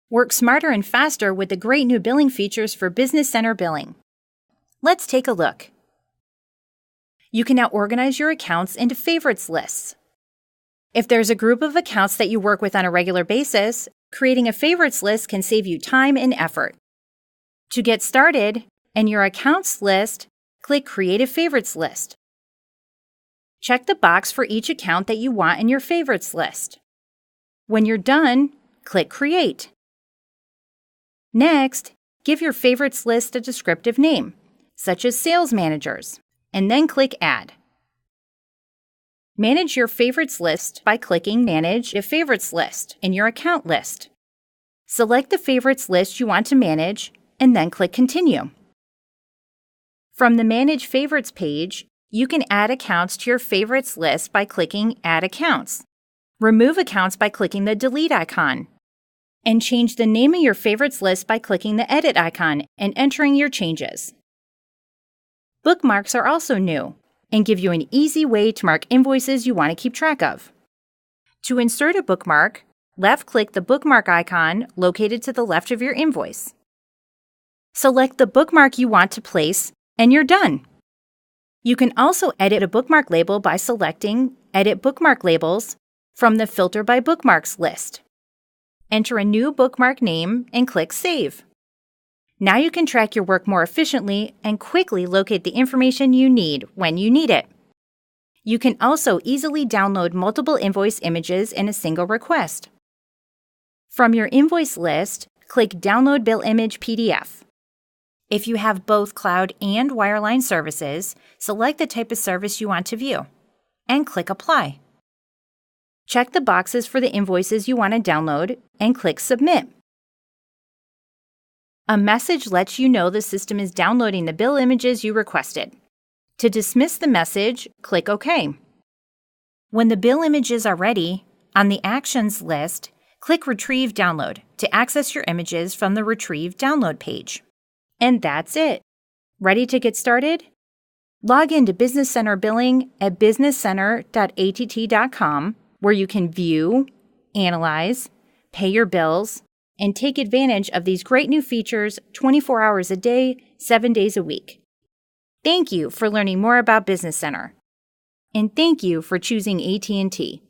Work smarter and faster with the great new billing features for Business Center billing. Let's take a look. You can now organize your accounts into favorites lists. If there's a group of accounts that you work with on a regular basis, creating a favorites list can save you time and effort. To get started, in your accounts list, click Create a Favorites List. Check the box for each account that you want in your favorites list. When you're done, click Create. Next, give your favorites list a descriptive name, such as Sales Managers, and then click Add. Manage your favorites list by clicking Manage a Favorites List in your account list. Select the favorites list you want to manage, and then click Continue. From the Manage Favorites page, you can add accounts to your favorites list by clicking Add Accounts. Remove accounts by clicking the Delete icon. And change the name of your favorites list by clicking the Edit icon and entering your changes. Bookmarks are also new and give you an easy way to mark invoices you want to keep track of. To insert a bookmark, left-click the bookmark icon located to the left of your invoice. Select the bookmark you want to place, and you're done. You can also edit a bookmark label by selecting Edit Bookmark Labels from the Filter by Bookmarks list. Enter a new bookmark name and click Save. Now you can track your work more efficiently and quickly locate the information you need when you need it. You can also easily download multiple invoice images in a single request. From your invoice list, click Download Bill Image PDF. If you have both cloud and wireline services, select the type of service you want to view and click Apply. Check the boxes for the invoices you want to download and click Submit. A message lets you know the system is downloading the bill images you requested. To dismiss the message, click OK. When the bill images are ready, on the Actions list, click Retrieve Download to access your images from the Retrieve Download page. And that's it. Ready to get started? Log into Business Center Billing at businesscenter.att.com, where you can view, analyze, pay your bills, and take advantage of these great new features 24 hours a day, 7 days a week. Thank you for learning more about Business Center. And thank you for choosing AT&T.